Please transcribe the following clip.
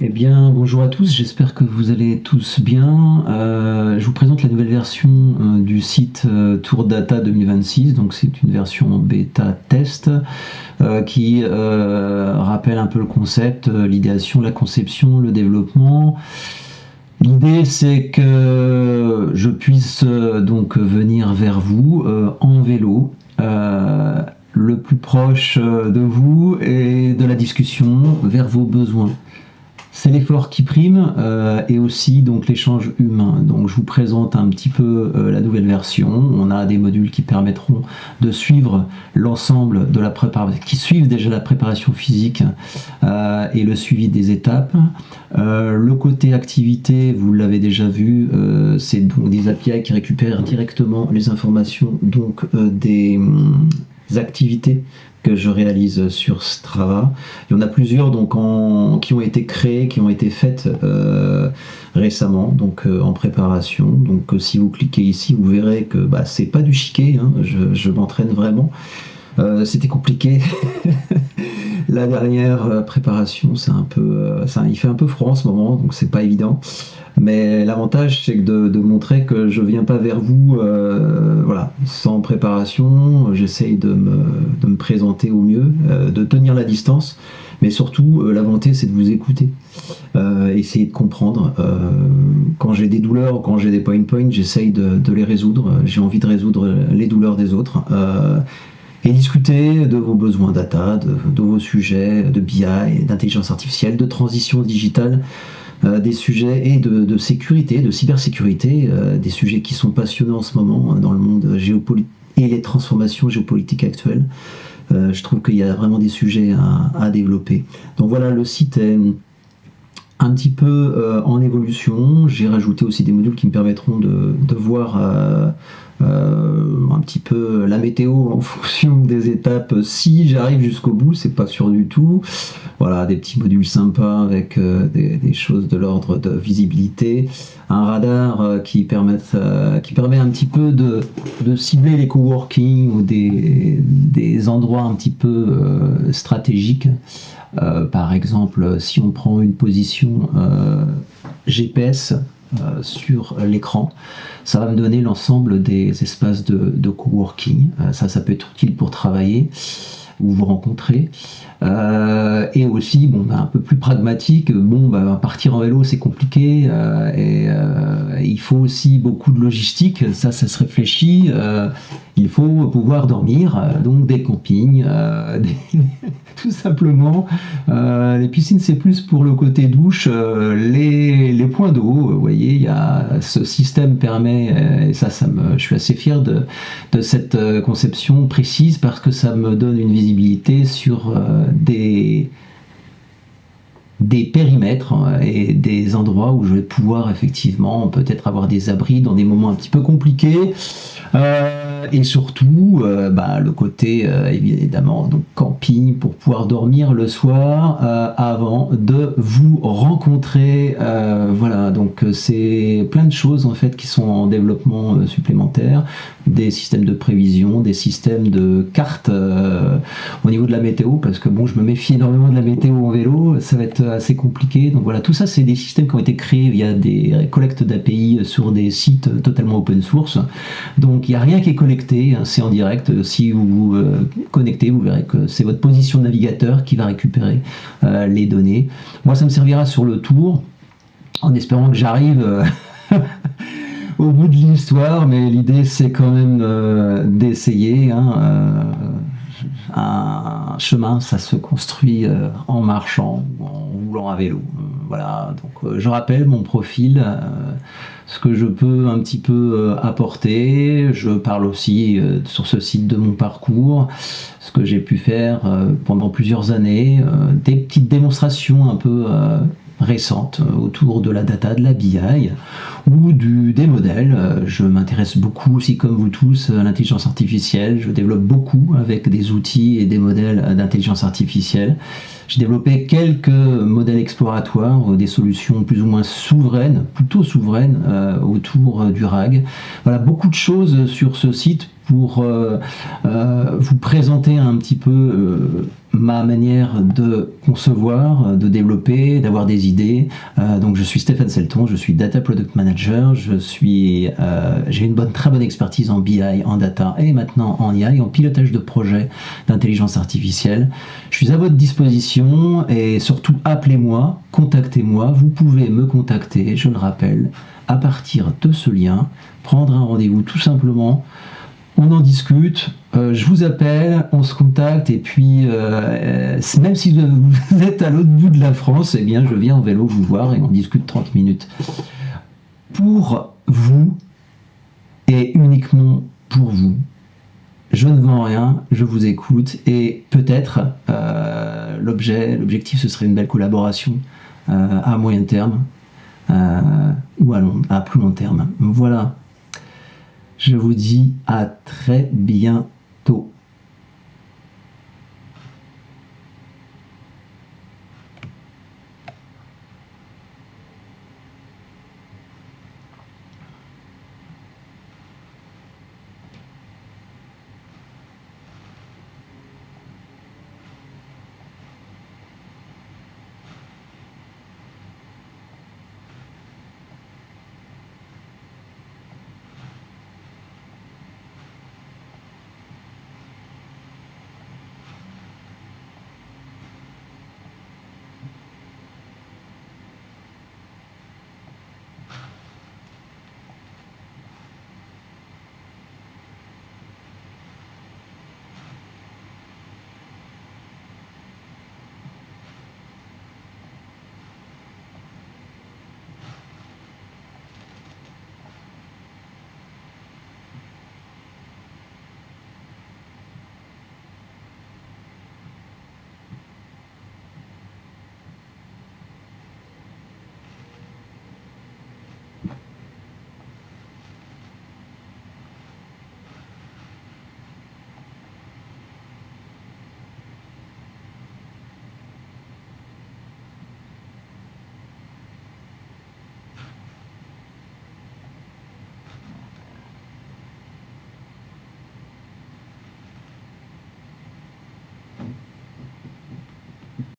Eh bien, bonjour à tous, j'espère que vous allez tous bien. Je vous présente la nouvelle version du site Tour Data 2026. Donc, c'est une version bêta test qui rappelle un peu le concept, l'idéation, la conception, le développement. L'idée, c'est que je puisse donc venir vers vous en vélo. Le plus proche de vous et de la discussion vers vos besoins. C'est l'effort qui prime et aussi donc l'échange humain. Donc je vous présente un petit peu la nouvelle version. On a des modules qui permettront de suivre l'ensemble de la préparation, qui suivent déjà la préparation physique et le suivi des étapes. Le côté activité, vous l'avez déjà vu, c'est donc des API qui récupèrent directement les informations donc des activités que je réalise sur Strava. Il y en a plusieurs donc qui ont été créées, qui ont été faites récemment, donc en préparation. Donc si vous cliquez ici, vous verrez que c'est pas du chiquet, hein, je m'entraîne vraiment. C'était compliqué. La dernière préparation, c'est un peu, il fait un peu froid en ce moment, donc c'est pas évident. Mais l'avantage, c'est de montrer que je viens pas vers vous, voilà, sans préparation. J'essaye de me présenter au mieux, de tenir la distance. Mais surtout, la volonté, c'est de vous écouter, essayer de comprendre. Quand j'ai des douleurs, quand j'ai des points, j'essaye de les résoudre. J'ai envie de résoudre les douleurs des autres. Et discuter de vos besoins data, de vos sujets de BI, d'intelligence artificielle, de transition digitale, des sujets et de sécurité, de cybersécurité, des sujets qui sont passionnants en ce moment dans le monde géopolitique et les transformations géopolitiques actuelles. Je trouve qu'il y a vraiment des sujets à développer. Donc voilà, le site est un petit peu en évolution. J'ai rajouté aussi des modules qui me permettront de voir un petit peu la météo en fonction des étapes. Si j'arrive jusqu'au bout, c'est pas sûr du tout. Voilà, des petits modules sympas avec des choses de l'ordre de visibilité, un radar qui permet un petit peu de cibler les coworking ou des endroits un petit peu stratégiques. Par exemple, si on prend une position GPS sur l'écran, ça va me donner l'ensemble des espaces de coworking. Ça peut être utile pour travailler ou vous rencontrer. Et aussi, un peu plus pragmatique, partir en vélo c'est compliqué et il faut aussi beaucoup de logistique, ça se réfléchit. Il faut pouvoir dormir, donc des campings, tout simplement. Les piscines c'est plus pour le côté douche, les points d'eau, vous voyez, il y a ce système permet, et je suis assez fier de cette conception précise parce que ça me donne une visibilité sur des périmètres et des endroits où je vais pouvoir effectivement peut-être avoir des abris dans des moments un petit peu compliqués. Et surtout le côté évidemment donc camping pour pouvoir dormir le soir avant de vous rencontrer. Voilà, donc c'est plein de choses en fait qui sont en développement supplémentaire, des systèmes de prévision, des systèmes de cartes au niveau de la météo, parce que je me méfie énormément de la météo en vélo, ça va être assez compliqué. Donc voilà, tout ça c'est des systèmes qui ont été créés via des collectes d'API sur des sites totalement open source. Donc il n'y a rien qui est connecté, hein, c'est en direct. Si vous vous connectez, vous verrez que c'est votre position de navigateur qui va récupérer les données. Moi, ça me servira sur le tour, en espérant que j'arrive au bout de l'histoire, mais l'idée c'est quand même d'essayer. Un chemin, ça se construit en marchant ou en roulant à vélo. Voilà, donc je rappelle mon profil, ce que je peux un petit peu apporter. Je parle aussi sur ce site de mon parcours, ce que j'ai pu faire pendant plusieurs années, des petites démonstrations un peu récentes autour de la data, de la BI ou des modèles. Je m'intéresse beaucoup aussi, comme vous tous, à l'intelligence artificielle. Je développe beaucoup avec des outils et des modèles d'intelligence artificielle. J'ai développé quelques modèles exploratoires, des solutions plus ou moins souveraines, plutôt souveraines, autour du RAG. Voilà, beaucoup de choses sur ce site pour vous présenter un petit peu ma manière de concevoir, de développer, d'avoir des idées. Donc je suis Stéphane Selton, je suis Data Product Manager, j'ai une très bonne expertise en BI, en data et maintenant en AI, en pilotage de projets d'intelligence artificielle. Je suis à votre disposition et surtout appelez-moi, contactez-moi. Vous pouvez me contacter, je le rappelle, à partir de ce lien, prendre un rendez-vous tout simplement. On en discute, je vous appelle, on se contacte et puis même si vous êtes à l'autre bout de la France, eh bien je viens en vélo vous voir et on discute 30 minutes. Pour vous et uniquement pour vous. Je ne vends rien, je vous écoute et peut-être l'objectif ce serait une belle collaboration à moyen terme ou à plus long terme. Voilà. Je vous dis à très bientôt.